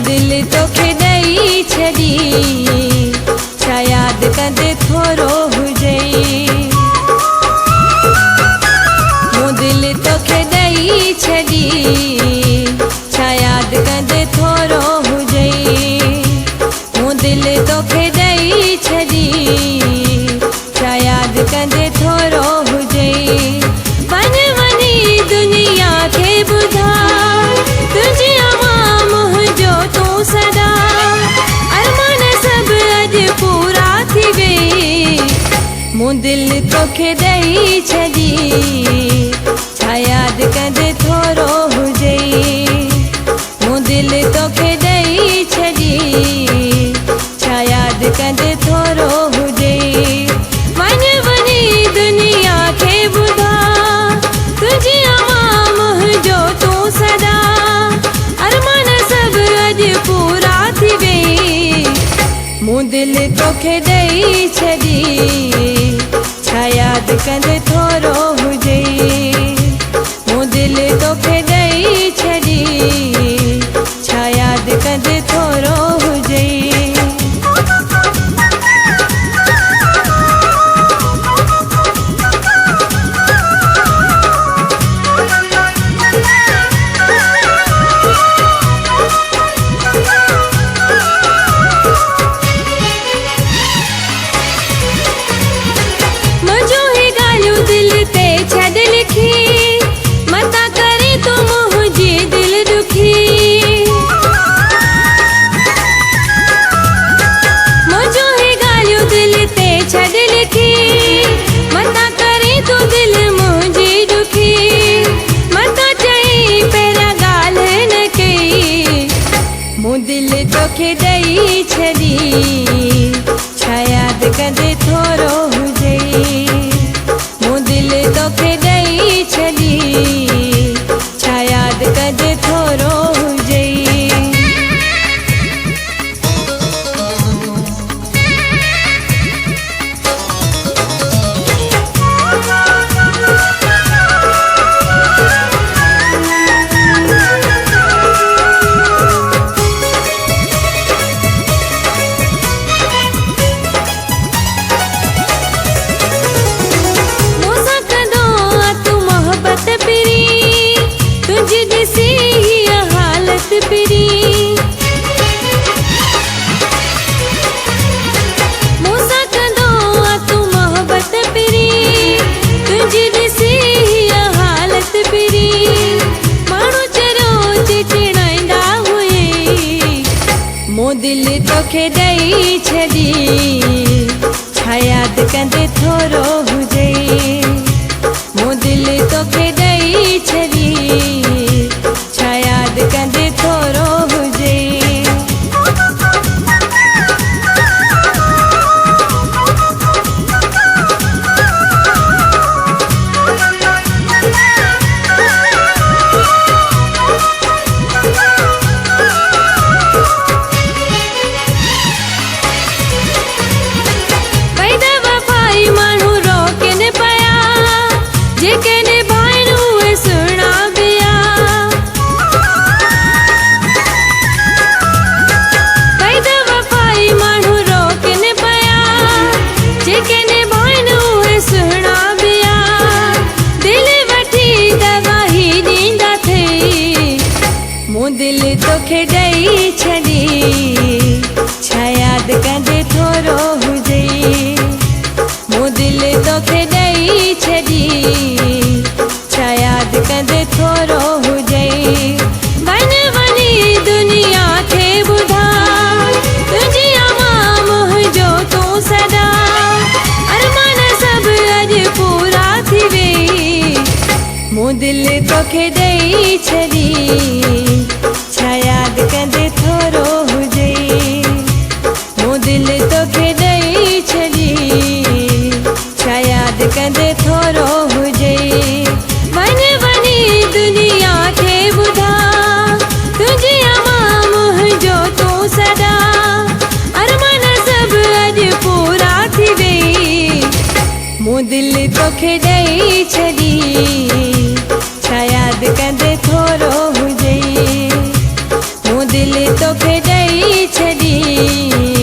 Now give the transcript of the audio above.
दिल तोखे ॾेई छॾी छा यादि कंदे थोरो हुजई। मूं दिल तोखे ॾेई छॾी छा यादि कंदे थोरो हुजई। मूं दिल तोखे ॾेई छॾी छा यादि कंदे थोरो हुजई। वञ वञी दुनिया खे ॿुधा तुंहिंजी अवां मुंहिंजो तूं सदा अरमान सभु अॼु पूरा थी वे। मूं दिल तोखे ॾेई छॾी छा यादि कंदे थोरो हुजई। मूं दिल तोखे ॾेई छॾी छा यादि कंदे थोरो हुजई। वञ वञी दुनिया खे ॿुधा तुंहिंजी अवां मुंहिंजो तूं सदा अरमान सभु अॼु पूरा थी वे। मूं दिल तोखे ॾेई छॾी छा यादि कंदे थोरो हुजई। मूं दिल तोखे ॾेई छॾी छा यादि कंदे थोरो हुजई। छॾ लिखी मता करे तू मुंहिंजी दिल दुखी। मुंहिंजो ही ॻाल्हियूं दिल ते छॾ लिखी मता करे तू दिल मुंहिंजी दुखी। मता चई पहिरियां ॻाल्हि न कई मूं दिल तोखे ॾेई छॾी छा यादि कंदे थोरो हुजई। मूं दिल तोखे ॾेई छॾी छा यादि कंदे थोरो हुजई। तुझी ॾिसी हीअ हालत पिरी मूंसां कंदो आ तूं मोहबत पिरी। तुझी ॾिसी हीअ हालत पिरी माण्हू चरो चिचिड़ाईंदा हुए। मूं दिल तोखे ॾेई छॾी छा यादि कंदे थोरो हुजई। मूं दिल तोखे ॾेई छॾी छा यादि कंदे थोरो हुजई। पैदा वफ़ाई माण्हू रोके न पिया जेके निभाइनि उहे सुहिणा ॿिया। पैदा वफ़ाई माण्हू रोके न पिया जेके निभाइनि उहे सुहिणा ॿिया। दिल वठी दवाही ॾींदा थई मूं दिल तोखे ॾेई छॾी छा यादि कंदे थोरो हुजई। मूं दिल तोखे ॾेई छॾी छा यादि कंदे थोरो हुजई। वञ वञी दुनिया खे ॿुधा तुंहिंजी अवां मुंहिंजो तूं सदा अरमान सभु अॼु पूरा थी वे। मूं दिल तोखे ॾेई छॾी छा यादि कंदे थोरो हुजई। मूं दिल तोखे ॾेई छॾी छा यादि कंदे थोरो हुजई। वञ वञी दुनिया खे ॿुधा तुंहिंजी अवां मुंहिंजो तूं सदा अरमान सभु अॼु पूरा थी वे। मूं दिल तोखे ॾेई छॾी छा यादि कंदे थोरो हुजई। मूं दिल तोखे ॾेई छॾी।